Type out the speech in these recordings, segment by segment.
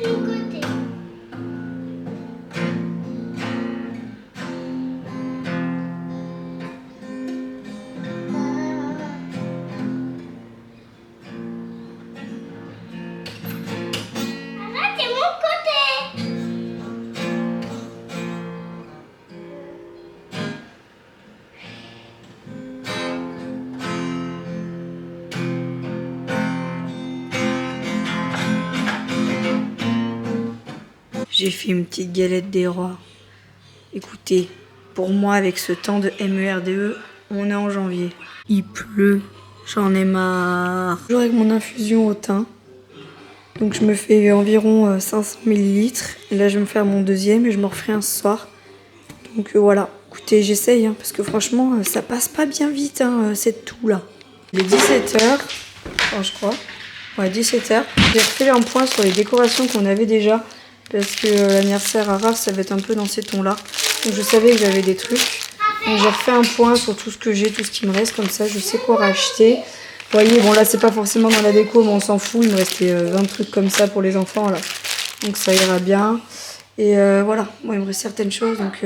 mon côté. Ah là, c'est mon côté. J'ai fait une petite galette des rois. Écoutez, pour moi, avec ce temps de MERDE, on est en janvier. Il pleut, j'en ai marre. Toujours avec mon infusion au thym. Donc je me fais environ 500 millilitres. Et là, je vais me faire mon deuxième et je me referai un ce soir. Donc voilà, écoutez, j'essaye, hein, parce que franchement, ça passe pas bien vite, hein, cette toux là. Il est 17h, enfin, je crois. Ouais, 17h. J'ai refait un point sur les décorations qu'on avait déjà, parce que l'anniversaire à Raph, ça va être un peu dans ces tons-là. Donc je savais que j'avais des trucs. Donc j'ai refait un point sur tout ce que j'ai, tout ce qui me reste, comme ça je sais quoi racheter. Vous voyez, bon là c'est pas forcément dans la déco, mais on s'en fout, il me restait 20 trucs comme ça pour les enfants là. Donc ça ira bien. Et voilà, moi il me reste certaines choses, donc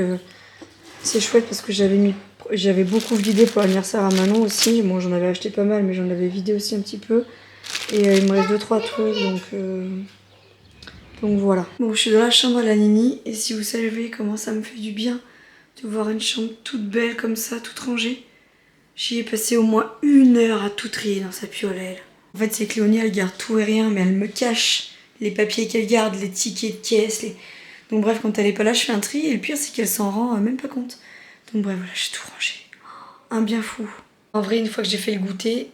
c'est chouette parce que j'avais beaucoup vidé pour l'anniversaire à Manon aussi. Bon, j'en avais acheté pas mal, mais j'en avais vidé aussi un petit peu. Et il me reste 2-3 trucs, donc voilà. Bon, je suis dans la chambre à la Nini, et si vous savez comment ça me fait du bien de voir une chambre toute belle comme ça, toute rangée. J'y ai passé au moins 1 heure à tout trier dans sa piole, elle. En fait, c'est que Léonie, elle garde tout et rien, mais elle me cache les papiers qu'elle garde, les tickets de caisse, Donc bref, quand elle est pas là, je fais un tri, et le pire, c'est qu'elle s'en rend même pas compte. Donc bref, voilà, j'ai tout rangé. Un bien fou. En vrai, une fois que j'ai fait le goûter,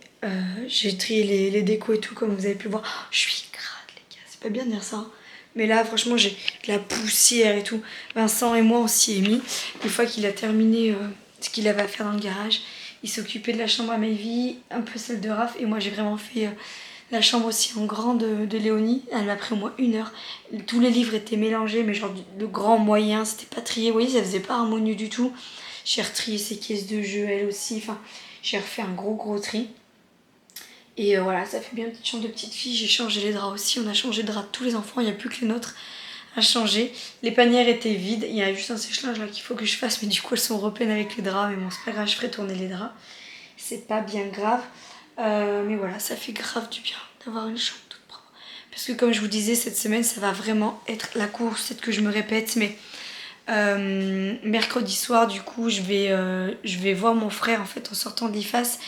j'ai trié les décos et tout, comme vous avez pu voir. Oh, je suis crade, les gars, c'est pas bien de dire ça, hein. Mais là, franchement, j'ai de la poussière et tout. Vincent et moi, on s'y est mis. Une fois qu'il a terminé ce qu'il avait à faire dans le garage, il s'est occupé de la chambre à Maëvie, un peu celle de Raph, et moi, j'ai vraiment fait la chambre aussi en grand de Léonie. Elle m'a pris au moins 1 heure. Tous les livres étaient mélangés, mais genre de grand, moyen, c'était pas trié. Vous voyez, ça faisait pas harmonieux du tout. J'ai retrié ses caisses de jeux, elle aussi. Enfin, j'ai refait un gros tri. Et voilà, ça fait bien une petite chambre de petite fille. J'ai changé les draps aussi. On a changé de draps de tous les enfants. Il n'y a plus que les nôtres à changer. Les panières étaient vides. Il y a juste un sèche-linge là qu'il faut que je fasse. Mais du coup, elles sont repleines avec les draps. Mais bon, c'est pas grave, je ferai tourner les draps. C'est pas bien grave. Mais voilà, ça fait grave du bien d'avoir une chambre toute propre. Parce que comme je vous disais, cette semaine, ça va vraiment être la course. Peut-être que je me répète, mais mercredi soir, du coup, je vais voir mon frère, en fait, en sortant de l'IFAS.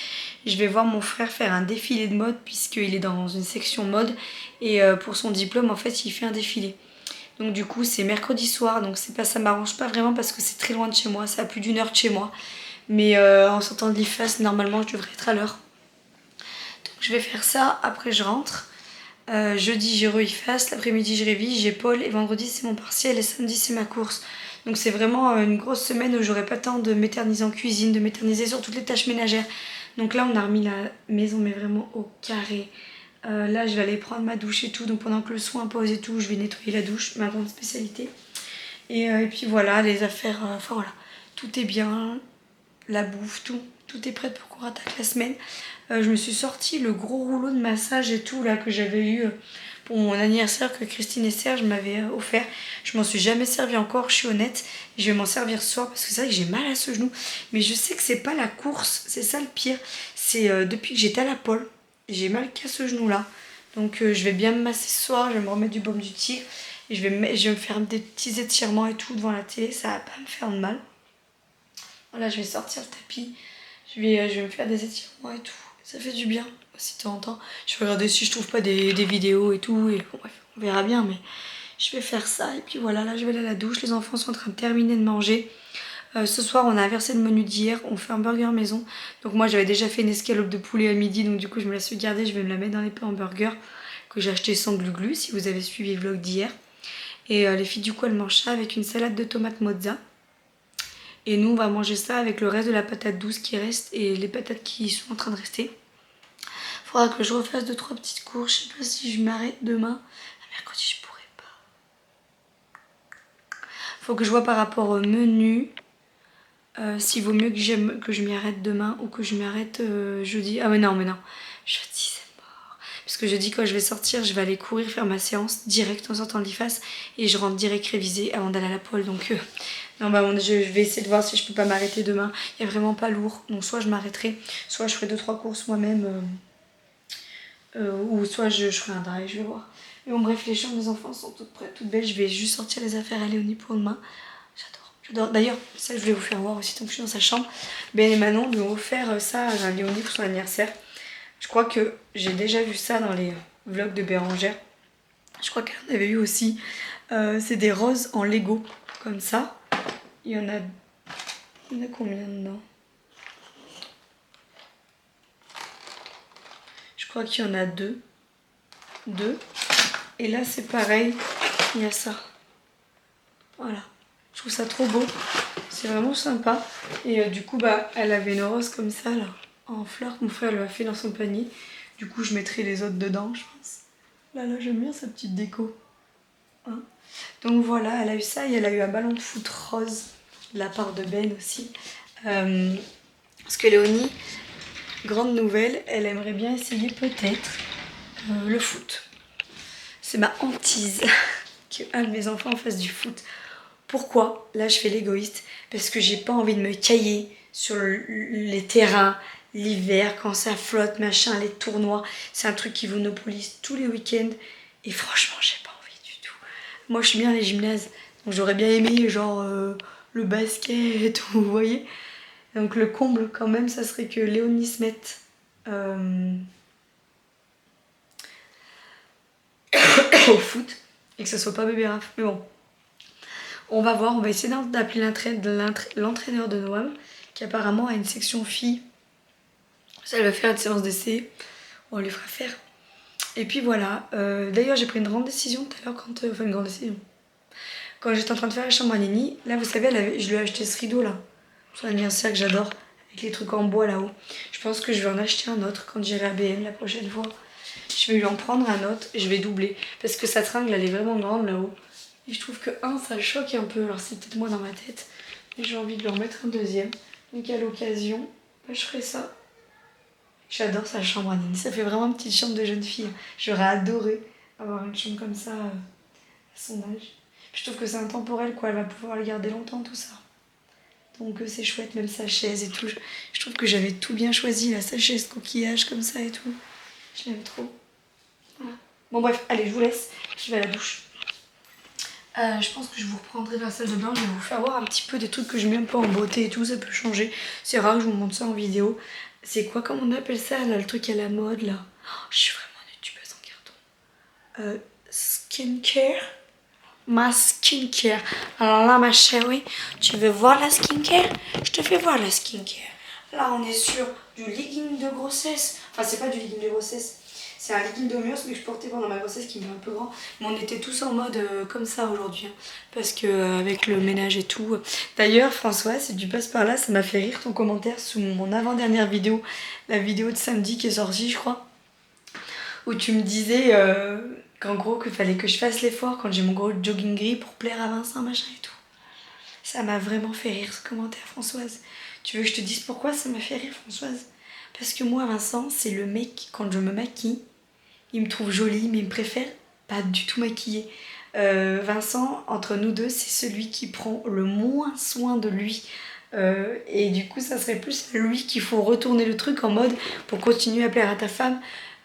Je vais voir mon frère faire un défilé de mode, puisqu'il est dans une section mode. Et pour son diplôme, en fait, il fait un défilé. Donc du coup, c'est mercredi soir, donc c'est pas, ça m'arrange pas vraiment parce que c'est très loin de chez moi. Ça a plus d'1 heure de chez moi. Mais en sortant de l'IFAS, normalement, je devrais être à l'heure. Donc je vais faire ça, après je rentre. Jeudi, j'ai re-IFAS, l'après-midi, je révise, j'ai Paul, et vendredi, c'est mon partiel, et samedi, c'est ma course. Donc c'est vraiment une grosse semaine où j'aurai pas le temps de m'éterniser en cuisine, de m'éterniser sur toutes les tâches ménagères. Donc là, on a remis la maison, mais vraiment au carré. Là, je vais aller prendre ma douche et tout. Donc pendant que le soin pose et tout, je vais nettoyer la douche, ma grande spécialité. Et puis voilà, les affaires, enfin voilà, tout est bien, la bouffe, tout est prêt pour qu'on attaque la semaine. Je me suis sorti le gros rouleau de massage et tout là que j'avais eu pour mon anniversaire que Christine et Serge m'avaient offert. Je m'en suis jamais servi encore, je suis honnête. Je vais m'en servir ce soir parce que c'est vrai que j'ai mal à ce genou. Mais je sais que c'est pas la course, c'est ça le pire. C'est depuis que j'étais à la pole, j'ai mal qu'à ce genou là. Donc je vais bien me masser ce soir, je vais me remettre du baume du tigre. Et je vais me faire des petits étirements et tout devant la télé, ça va pas me faire de mal. Voilà, je vais sortir le tapis, je vais me faire des étirements et tout. Ça fait du bien aussi de temps en temps. Je vais regarder si je trouve pas des vidéos et tout. Et bon, bref, on verra bien, mais je vais faire ça. Et puis voilà, là je vais aller à la douche. Les enfants sont en train de terminer de manger. Ce soir, on a inversé le menu d'hier. On fait un burger maison. Donc moi, j'avais déjà fait une escalope de poulet à midi. Donc du coup, je me la suis gardée. Je vais me la mettre dans les pains en burger que j'ai acheté sans glu-glu, si vous avez suivi le vlog d'hier. Et les filles, du coup, elles mangent ça avec une salade de tomates mozza. Et nous, on va manger ça avec le reste de la patate douce qui reste et les patates qui sont en train de rester. Faudra que je refasse 2-3 petites courses. Je sais pas si je m'arrête demain. Mercredi, je pourrais pas. Faut que je vois par rapport au menu s'il vaut mieux que je m'y arrête demain ou que je m'y arrête jeudi. Ah mais non. Jeudi, c'est mort. Parce que jeudi, quand je vais sortir, je vais aller courir, faire ma séance direct en sortant de l'IFAS. Et je rentre direct réviser avant d'aller à la pole. Donc, non, bah, je vais essayer de voir si je peux pas m'arrêter demain. Il n'y a vraiment pas lourd. Donc, soit je m'arrêterai, soit je ferai 2-3 courses moi-même. Ou soit je ferai un drive, je vais voir. Mais bon, bref, les chambres des enfants sont toutes prêtes, toutes belles. Je vais juste sortir les affaires à Léonie pour demain. J'adore. D'ailleurs, ça je voulais vous faire voir aussi tant que je suis dans sa chambre. Ben et Manon lui ont offert ça à Léonie pour son anniversaire. Je crois que j'ai déjà vu ça dans les vlogs de Bérangère. Je crois qu'elle en avait eu aussi. C'est des roses en Lego, comme ça. Il y en a combien dedans? Je crois qu'il y en a deux. Et là c'est pareil, il y a ça. Voilà. Je trouve ça trop beau. C'est vraiment sympa. Et du coup, bah, elle avait une rose comme ça, là, en fleurs. Mon frère lui a fait dans son panier. Du coup, je mettrai les autres dedans, je pense. Là, j'aime bien sa petite déco. Hein, donc voilà, elle a eu ça. Et elle a eu un ballon de foot rose de la part de Ben aussi. Parce que Léonie, grande nouvelle, elle aimerait bien essayer peut-être le foot. C'est ma hantise qu'un de mes enfants fasse du foot. Pourquoi? Là, je fais l'égoïste parce que j'ai pas envie de me cailler sur les terrains, l'hiver, quand ça flotte, machin, les tournois. C'est un truc qui vous monopolise tous les week-ends. Et franchement, j'ai pas envie du tout. Moi, je suis bien les gymnases. Donc, j'aurais bien aimé, genre, le basket et tout, vous voyez. Donc, le comble, quand même, ça serait que Léonie se mette au foot et que ce soit pas bébé Raph. Mais bon. On va voir, on va essayer d'appeler l'entraîneur de Noam, qui apparemment a une section filles. Ça, elle va faire une séance d'essai. On lui fera faire. Et puis voilà. D'ailleurs, j'ai pris une grande décision tout à l'heure enfin, une grande décision. Quand j'étais en train de faire la chambre à Nini, là, vous savez, je lui ai acheté ce rideau là. Son anniversaire que j'adore. Avec les trucs en bois là-haut. Je pense que je vais en acheter un autre quand j'irai à BM la prochaine fois. Je vais lui en prendre un autre et je vais doubler. Parce que sa tringle, elle est vraiment grande là-haut. Et je trouve que ça choque un peu. Alors c'est peut-être moi dans ma tête. Mais j'ai envie de leur mettre un deuxième. Donc à l'occasion, bah, je ferai ça. J'adore sa chambre à Nini. Ça fait vraiment une petite chambre de jeune fille. J'aurais adoré avoir une chambre comme ça à son âge. Puis je trouve que c'est intemporel quoi. Elle va pouvoir le garder longtemps tout ça. Donc c'est chouette, même sa chaise et tout. Je trouve que j'avais tout bien choisi là. Sa chaise coquillage comme ça et tout. Je l'aime trop. Voilà. Bon bref, allez, je vous laisse. Je vais à la douche. Je pense que je vous reprendrai dans la salle de bain. Je vais vous faire voir un petit peu des trucs que je mets un peu en beauté et tout. Ça peut changer. C'est rare que je vous montre ça en vidéo. C'est quoi, comment on appelle ça là, le truc à la mode là? Oh, je suis vraiment une youtubeuse en carton. Skincare. Ma skincare. Alors là, ma chérie, tu veux voir la skincare? Je te fais voir la skincare. Là, on est sur du legging de grossesse. Enfin, c'est pas du legging de grossesse. C'est un legging de murs mais que je portais pendant ma grossesse qui me fait un peu grand. Mais on était tous en mode comme ça aujourd'hui. Hein, parce que avec le ménage et tout. D'ailleurs, François, si tu passes par là, ça m'a fait rire ton commentaire sous mon avant-dernière vidéo. La vidéo de samedi qui est sortie, je crois. Où tu me disais qu'en gros, qu'il fallait que je fasse l'effort quand j'ai mon gros jogging gris pour plaire à Vincent, machin et tout. Ça m'a vraiment fait rire ce commentaire, Françoise. Tu veux que je te dise pourquoi ça m'a fait rire, Françoise? Parce que moi, Vincent, c'est le mec, quand je me maquille, il me trouve jolie, mais il me préfère pas du tout maquillée. Vincent, entre nous deux, c'est celui qui prend le moins soin de lui. Et du coup, ça serait plus à lui qu'il faut retourner le truc en mode pour continuer à plaire à ta femme.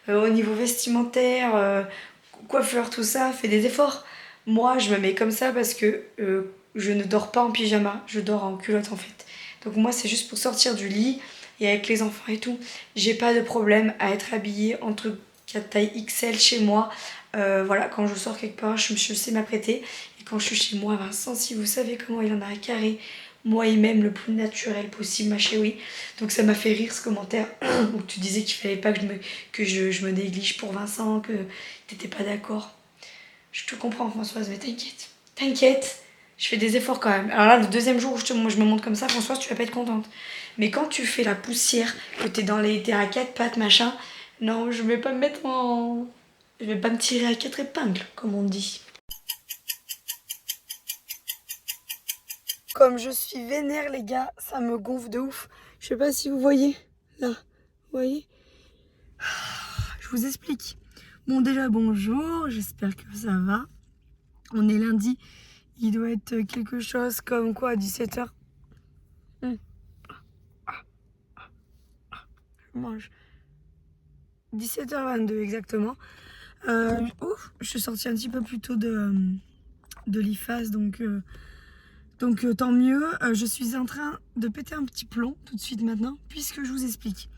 Au niveau vestimentaire, coiffeur, tout ça, fais des efforts. Moi, je me mets comme ça parce que je ne dors pas en pyjama, je dors en culotte en fait. Donc moi, c'est juste pour sortir du lit et avec les enfants et tout. J'ai pas de problème à être habillée en truc à taille XL chez moi. Voilà, quand je sors quelque part, je sais m'apprêter. Et quand je suis chez moi, Vincent, si vous savez comment il en a un carré, moi il m'aime le plus naturel possible, ma chérie. Donc ça m'a fait rire ce commentaire où tu disais qu'il fallait pas que je me néglige pour Vincent, que t'étais pas d'accord. Je te comprends Françoise, mais t'inquiète. T'inquiète, je fais des efforts quand même. Alors là, le deuxième jour où je me montre comme ça, Françoise, tu vas pas être contente. Mais quand tu fais la poussière, que t'es à quatre pattes, machin, non, je vais pas me mettre en... Je vais pas me tirer à quatre épingles, comme on dit. Comme je suis vénère, les gars, ça me gonfle de ouf. Je sais pas si vous voyez, là, vous voyez? Je vous explique. Bon, déjà, bonjour, j'espère que ça va. On est lundi, il doit être quelque chose comme quoi, 17h. Je mange. 17h22 exactement. Je suis sortie un petit peu plus tôt de l'IFAS, donc tant mieux. Je suis en train de péter un petit plomb tout de suite maintenant, puisque je vous explique.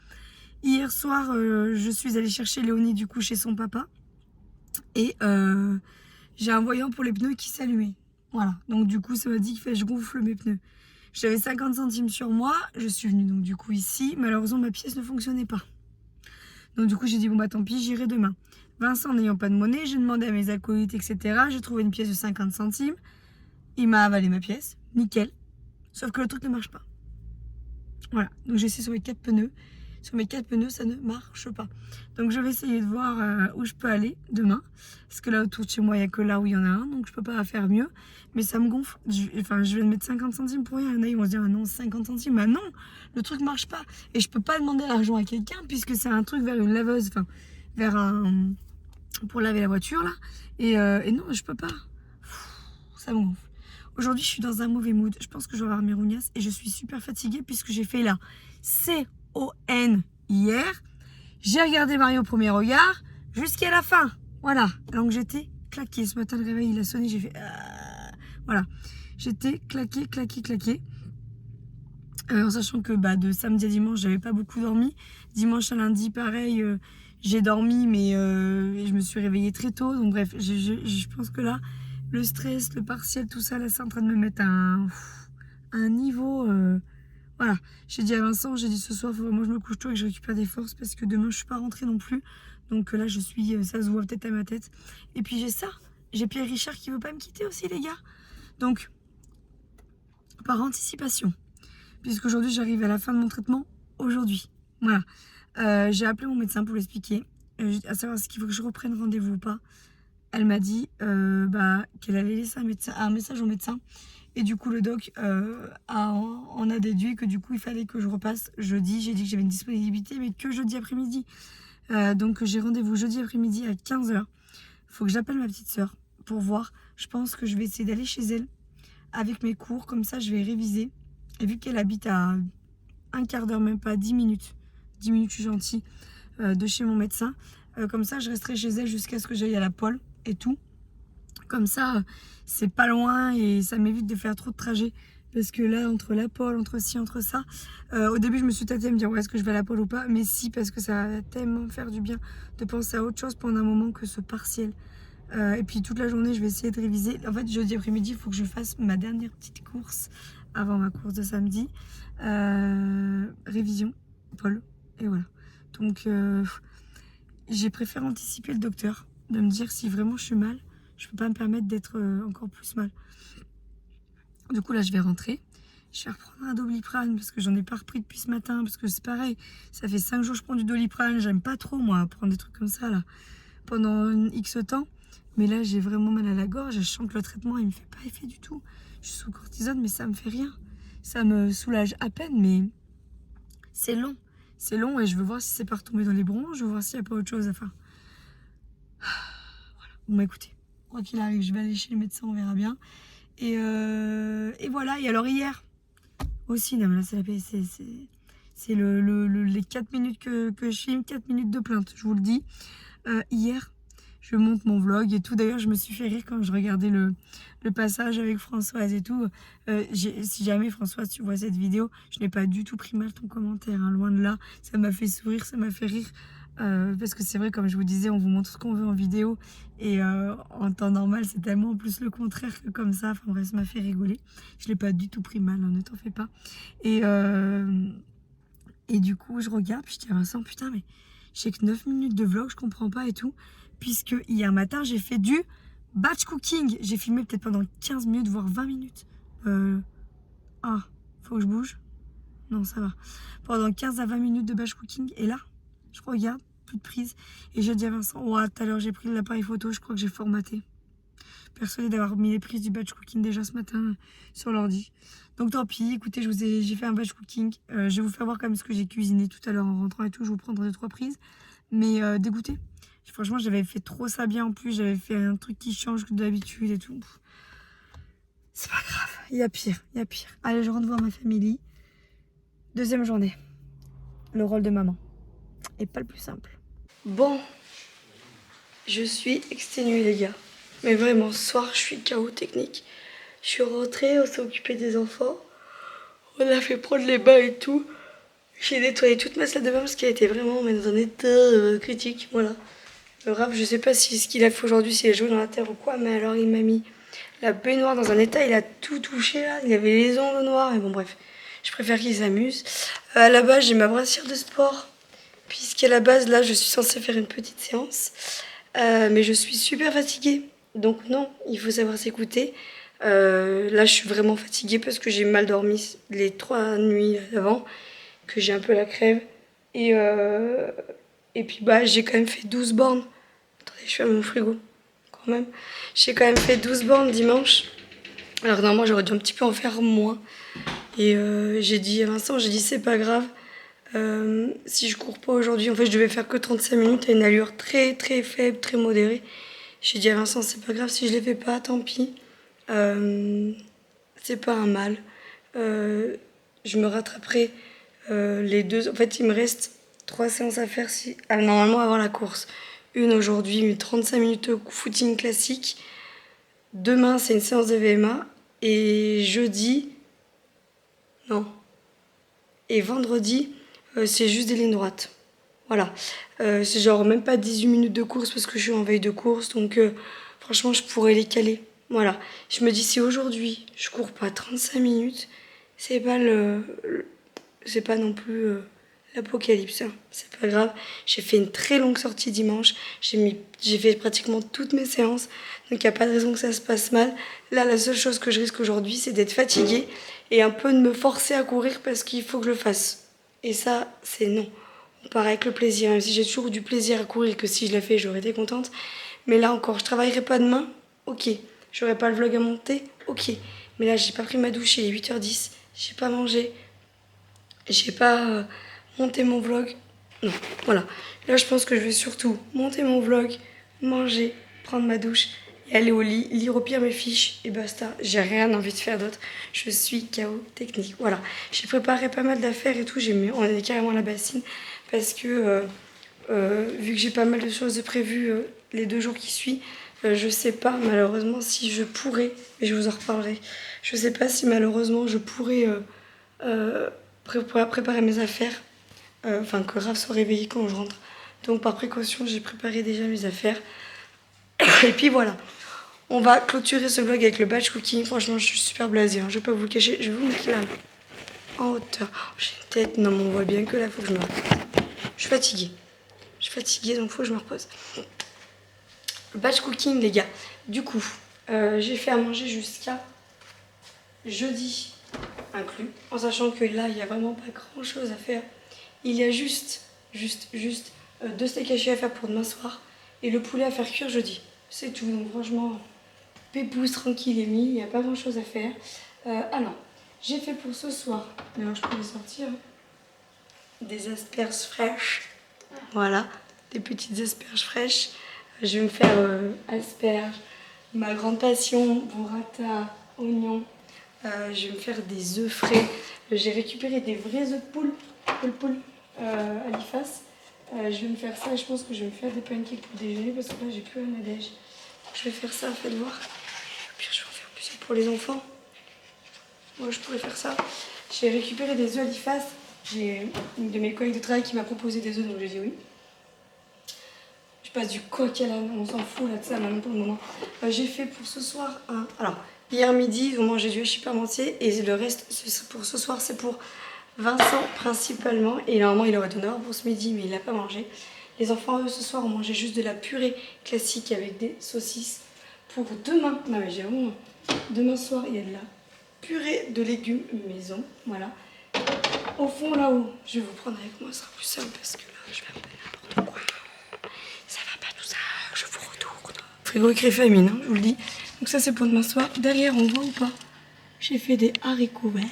Hier soir, je suis allée chercher Léonie du coup chez son papa. Et j'ai un voyant pour les pneus qui s'allumait. Voilà, donc du coup ça m'a dit qu'il fallait que je gonfle mes pneus. J'avais 50 centimes sur moi, je suis venue donc du coup ici. Malheureusement ma pièce ne fonctionnait pas. Donc du coup j'ai dit bon bah tant pis, j'irai demain. Vincent n'ayant pas de monnaie, j'ai demandé à mes acolytes etc. J'ai trouvé une pièce de 50 centimes. Il m'a avalé ma pièce, nickel. Sauf que le truc ne marche pas. Voilà, donc j'ai essayé sur mes 4 pneus. Sur mes 4 pneus, ça ne marche pas. Donc je vais essayer de voir où je peux aller demain. Parce que là autour de chez moi, il n'y a que là où il y en a un. Donc je peux pas faire mieux. Mais ça me gonfle. Je vais mettre 50 centimes pour rien. Là, ils vont se dire, ah non, 50 centimes. Bah non, le truc marche pas. Et je peux pas demander l'argent à quelqu'un puisque c'est un truc vers une laveuse. Enfin, vers un... pour laver la voiture là. Et non, je peux pas. Ça me gonfle. Aujourd'hui, je suis dans un mauvais mood. Je pense que je vais avoir mes rougnas et je suis super fatiguée puisque j'ai fait la CON hier. J'ai regardé Mario au premier regard jusqu'à la fin. Voilà. Donc j'étais claquée. Ce matin, le réveil, il a sonné. J'ai fait... Voilà. J'étais claquée. En sachant que de samedi à dimanche, j'avais pas beaucoup dormi. Dimanche à lundi, pareil, j'ai dormi, mais je me suis réveillée très tôt. Donc bref, je pense que là, le stress, le partiel, tout ça, là, c'est en train de me mettre à un niveau... Voilà, j'ai dit à Vincent, j'ai dit ce soir, il faut vraiment que je me couche tôt et que je récupère des forces parce que demain, je suis pas rentrée non plus. Donc là, je suis, ça se voit peut-être à ma tête. Et puis j'ai ça, j'ai Pierre Richard qui veut pas me quitter aussi, les gars. Donc, par anticipation, puisqu'aujourd'hui, j'arrive à la fin de mon traitement, aujourd'hui. Voilà, j'ai appelé mon médecin pour l'expliquer, à savoir ce qu'il faut que je reprenne rendez-vous ou pas. Elle m'a dit qu'elle allait laisser un message au médecin. Et du coup, le doc en a déduit que du coup, il fallait que je repasse jeudi. J'ai dit que j'avais une disponibilité, mais que jeudi après-midi. Donc, j'ai rendez-vous jeudi après-midi à 15h. Il faut que j'appelle ma petite sœur pour voir. Je pense que je vais essayer d'aller chez elle avec mes cours. Comme ça, je vais réviser. Et vu qu'elle habite à un quart d'heure, même pas 10 minutes. 10 minutes, je suis gentille, de chez mon médecin. Comme ça, je resterai chez elle jusqu'à ce que j'aille à la pôle et tout. Comme ça, c'est pas loin et ça m'évite de faire trop de trajets. Parce que là, entre la pôle, entre ci, entre ça, au début, je me suis tâtée à me dire, ouais, est-ce que je vais à la pôle ou pas? Mais si, parce que ça va tellement faire du bien de penser à autre chose pendant un moment que ce partiel. Et puis toute la journée, je vais essayer de réviser. En fait, jeudi après-midi, il faut que je fasse ma dernière petite course avant ma course de samedi. Révision, pôle, et voilà. Donc, j'ai préféré anticiper le docteur, de me dire si vraiment je suis mal. Je peux pas me permettre d'être encore plus mal. Du coup, là, je vais rentrer. Je vais reprendre un Doliprane parce que j'en ai pas repris depuis ce matin. Parce que c'est pareil, ça fait 5 jours que je prends du Doliprane. J'aime pas trop, moi, prendre des trucs comme ça, là, pendant X temps. Mais là, j'ai vraiment mal à la gorge. Je sens que le traitement, il me fait pas effet du tout. Je suis sous cortisone, mais ça me fait rien. Ça me soulage à peine, mais c'est long. C'est long et je veux voir si c'est pas retombé dans les bronches. Je veux voir s'il n'y a pas autre chose à faire. Voilà. Bon, écoutez. Quoi qu'il arrive, je vais aller chez le médecin, on verra bien. Et voilà. Et alors hier aussi, non mais là c'est les 4 minutes que je filme, 4 minutes de plainte, je vous le dis. Hier, je monte mon vlog et tout. D'ailleurs, je me suis fait rire quand je regardais le passage avec Françoise et tout. Si jamais Françoise, tu vois cette vidéo, je n'ai pas du tout pris mal ton commentaire, hein, loin de là. Ça m'a fait sourire, ça m'a fait rire. Parce que c'est vrai, comme je vous disais, on vous montre ce qu'on veut en vidéo et en temps normal c'est tellement plus le contraire que comme ça. Enfin bref, ça m'a fait rigoler. Je l'ai pas du tout pris mal, hein, ne t'en fais pas. Et du coup je regarde, puis je dis à Vincent, putain mais j'ai que 9 minutes de vlog, je comprends pas et tout. Puisque hier matin j'ai fait du batch cooking. J'ai filmé peut-être pendant 15 minutes, voire 20 minutes. Faut que je bouge. Non, ça va. Pendant 15 à 20 minutes de batch cooking. Et là, je regarde, plus de prise. Et j'ai dit à Vincent, ouais, tout à l'heure j'ai pris l'appareil photo, je crois que j'ai formaté. Persuadée d'avoir mis les prises du batch cooking déjà ce matin sur l'ordi. Donc tant pis, écoutez, j'ai fait un batch cooking. Je vais vous faire voir quand même ce que j'ai cuisiné tout à l'heure en rentrant et tout. Je vous prendrai 2-3 prises. Mais dégoûté. Franchement, j'avais fait trop ça bien en plus. J'avais fait un truc qui change que d'habitude et tout. C'est pas grave, il y a pire, il y a pire. Allez, je rentre voir ma famille. Deuxième journée. Le rôle de maman. Et pas le plus simple. Bon, je suis exténuée les gars. Mais vraiment, ce soir, je suis KO technique. Je suis rentrée, on s'est occupé des enfants. On a fait prendre les bains et tout. J'ai nettoyé toute ma salle de bain parce qu'elle était vraiment dans un état critique. Voilà. Le Raph, je sais pas si ce qu'il a fait aujourd'hui, s'il a joué dans la terre ou quoi, mais alors il m'a mis la baignoire dans un état, il a tout touché là. Il avait les ongles noirs, et bon, bref. Je préfère qu'il s'amuse. À la base, j'ai ma brassière de sport, puisqu'à la base, là, je suis censée faire une petite séance. Mais je suis super fatiguée. Donc non, il faut savoir s'écouter. Là, je suis vraiment fatiguée parce que j'ai mal dormi les 3 nuits avant, que j'ai un peu la crève. Et puis, bah, j'ai quand même fait 12 bornes. Attendez, je ferme mon frigo, quand même. J'ai quand même fait 12 bornes dimanche. Alors normalement, j'aurais dû un petit peu en faire moins. Et j'ai dit à Vincent, j'ai dit c'est pas grave. Si je cours pas aujourd'hui, en fait, je devais faire que 35 minutes à une allure très très faible, très modérée. J'ai dit à Vincent, c'est pas grave si je les fais pas, tant pis. C'est pas un mal. Je me rattraperai les deux. En fait, il me reste 3 séances à faire normalement avant la course. Une aujourd'hui, une 35 minutes de footing classique. Demain, c'est une séance de VMA. Et jeudi, non. Et vendredi, c'est juste des lignes droites. Voilà. C'est genre même pas 18 minutes de course parce que je suis en veille de course. Donc franchement, je pourrais les caler. Voilà. Je me dis, si aujourd'hui, je cours pas 35 minutes, c'est pas c'est pas non plus l'apocalypse. Hein. C'est pas grave. J'ai fait une très longue sortie dimanche. J'ai fait pratiquement toutes mes séances. Donc il n'y a pas de raison que ça se passe mal. Là, la seule chose que je risque aujourd'hui, c'est d'être fatiguée et un peu de me forcer à courir parce qu'il faut que je le fasse. Et ça, c'est non. On part avec le plaisir. Même si j'ai toujours du plaisir à courir et que si je l'ai fait, j'aurais été contente. Mais là encore, je travaillerai pas demain. Ok. J'aurai pas le vlog à monter. Ok. Mais là, j'ai pas pris ma douche, il est 8h10. J'ai pas mangé. J'ai pas monté mon vlog. Non, voilà. Là, je pense que je vais surtout monter mon vlog, manger, prendre ma douche et aller au lit, lire au pire mes fiches et basta. J'ai rien envie de faire d'autre. Je suis KO technique. Voilà. J'ai préparé pas mal d'affaires et tout. On est carrément à la bassine parce que vu que j'ai pas mal de choses de prévues les 2 jours qui suivent, je sais pas malheureusement si je pourrais, mais je vous en reparlerai. Je sais pas si malheureusement je pourrais préparer mes affaires, enfin que Raph soit réveillé quand je rentre. Donc par précaution, j'ai préparé déjà mes affaires. Et puis voilà, on va clôturer ce vlog avec le batch cooking. Franchement, je suis super blasée, hein. Je vais pas vous le cacher. Je vais vous mettre là, en hauteur. Oh, j'ai une tête, non mais on voit bien que là, faut que je me repose. Je suis fatiguée. Donc faut que je me repose. Le batch cooking, les gars. Du coup, j'ai fait à manger jusqu'à jeudi inclus, en sachant que là, il n'y a vraiment pas grand chose à faire. Il y a juste 2 steaks hachés à faire pour demain soir et le poulet à faire cuire jeudi. C'est tout, donc franchement, pépouze, tranquille et mis, il n'y a pas grand chose à faire. Alors, j'ai fait pour ce soir, mais je peux les sortir, des asperges fraîches. Voilà, des petites asperges fraîches. Je vais me faire asperges, ma grande passion, burrata, oignons. Je vais me faire des œufs frais. J'ai récupéré des vrais œufs de poule à l'IFAS. Je vais me faire ça et je pense que je vais me faire des pancakes pour déjeuner parce que là j'ai plus un adège. Je vais faire ça, faites voir. Puis je vais en faire plus pour les enfants. Moi je pourrais faire ça. J'ai récupéré des œufs à l'IFAS. J'ai une de mes collègues de travail qui m'a proposé des œufs donc j'ai dit oui. Je passe du coq à l'âne, on s'en fout là de ça maintenant pour le moment. J'ai fait pour ce soir un... Alors, hier midi, ils ont mangé du hachis parmentier et le reste pour ce soir c'est pour Vincent principalement. Et normalement il aurait dû en avoir pour ce midi mais il n'a pas mangé. Les enfants eux ce soir ont mangé juste de la purée classique avec des saucisses. Pour demain, non mais j'ai vraiment... Demain soir il y a de la purée de légumes maison, voilà. Au fond là-haut, je vais vous prendre avec moi, ce sera plus simple parce que là je vais un peu n'importe quoi. Ça va pas tout ça, je vous retourne. Frigo écrit famine, hein, je vous le dis. Donc ça c'est pour demain soir. Derrière on voit ou pas, j'ai fait des haricots verts.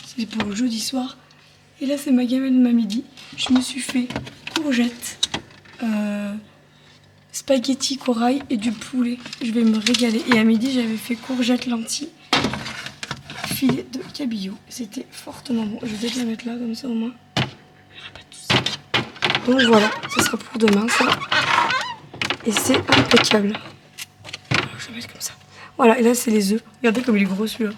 C'est pour jeudi soir. Et là c'est ma gamelle de ma midi. Je me suis fait courgettes, spaghetti corail et du poulet. Je vais me régaler. Et à midi, j'avais fait courgettes lentilles, filet de cabillaud. C'était fortement bon. Je vais peut-être la mettre là, comme ça au moins. Donc voilà, ça sera pour demain, ça. Et c'est impeccable. Alors, je vais mettre comme ça. Voilà, et là, c'est les œufs. Regardez comme il est gros, celui-là.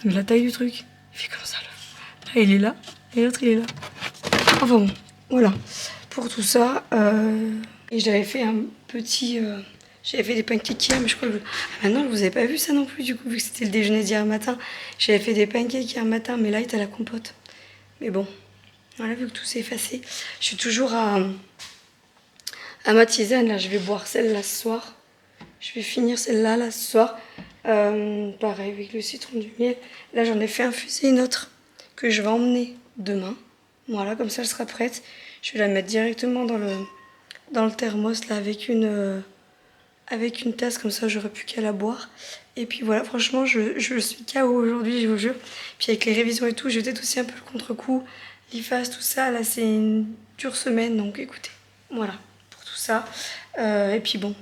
Mais la taille du truc, il fait comme ça, là. Là, il est là, et l'autre, il est là. Enfin bon, voilà. Pour tout ça, et j'avais fait un petit... j'avais fait des pancakes hier, mais je crois que... Ah non, vous avez pas vu ça non plus, du coup, vu que c'était le déjeuner d'hier matin. J'avais fait des pancakes hier matin, mais là, il était à la compote. Mais bon, voilà, vu que tout s'est effacé. Je suis toujours à ma tisane, là, je vais boire celle-là ce soir. Je vais finir celle-là, là, ce soir. Pareil, avec le citron du miel. Là, j'en ai fait infuser une autre que je vais emmener demain. Voilà, comme ça, elle sera prête. Je vais la mettre directement dans le thermos, là, avec une tasse. Comme ça, j'aurais plus qu'à la boire. Et puis voilà, franchement, je suis KO aujourd'hui, je vous jure. Puis avec les révisions et tout, j'ai peut-être aussi un peu le contre-coup. L'IFAS, tout ça, là, c'est une dure semaine. Donc, écoutez, voilà, pour tout ça. Et puis bon,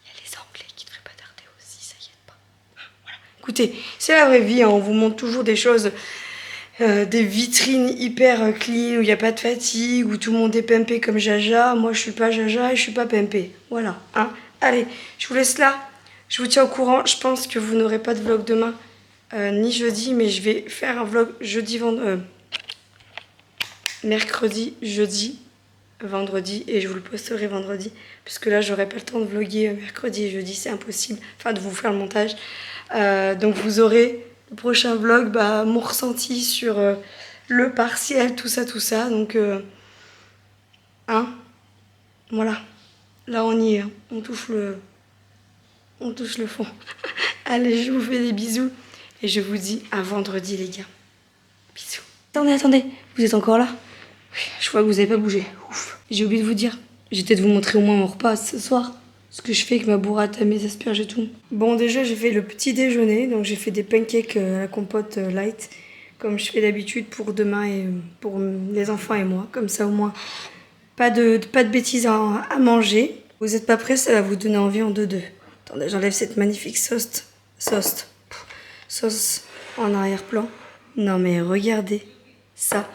il y a les Anglais qui devraient pas tarder aussi, ça y est pas. Voilà. Écoutez, c'est la vraie vie, hein. On vous montre toujours des choses... des vitrines hyper clean où il n'y a pas de fatigue, où tout le monde est pimpé comme Jaja. Moi, je suis pas Jaja et je suis pas pimpé. Voilà, hein. Allez, je vous laisse là. Je vous tiens au courant. Je pense que vous n'aurez pas de vlog demain, ni jeudi, mais je vais faire un vlog mercredi, jeudi, vendredi, et je vous le posterai vendredi, puisque là, j'aurai pas le temps de vlogger mercredi et jeudi, c'est impossible. Enfin, de vous faire le montage. Donc, vous aurez... Le prochain vlog, mon ressenti sur le partiel, tout ça. Donc, hein, voilà. Là, on y est. Hein. On touche le fond. Allez, je vous fais des bisous. Et je vous dis à vendredi, les gars. Bisous. Attendez. Vous êtes encore là? Oui, je vois que vous n'avez pas bougé. Ouf. J'ai oublié de vous dire. J'ai peut-être vous montrer au moins mon repas ce soir. Ce que je fais avec ma burrata, mes asperges et tout. Bon, déjà, j'ai fait le petit déjeuner. Donc, j'ai fait des pancakes à la compote light. Comme je fais d'habitude pour demain et pour les enfants et moi. Comme ça, au moins, pas de bêtises à manger. Vous n'êtes pas prêts, ça va vous donner envie en 2-2. Attendez, j'enlève cette magnifique sauce en arrière-plan. Non, mais regardez ça.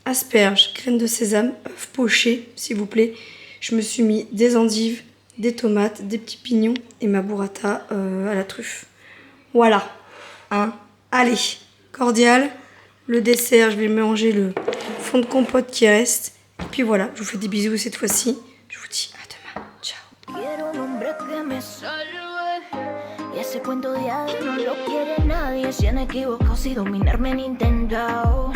Asperges, graines de sésame, œufs pochés, s'il vous plaît. Je me suis mis des endives, des tomates, des petits pignons et ma burrata à la truffe. Voilà. Hein. Allez, cordial. Le dessert, je vais manger le fond de compote qui reste. Et puis voilà, je vous fais des bisous cette fois-ci. Je vous dis à demain. Ciao. Y ese cuento de hadas no lo quiere nadie. Si han equivocado, si dominarme han intentado.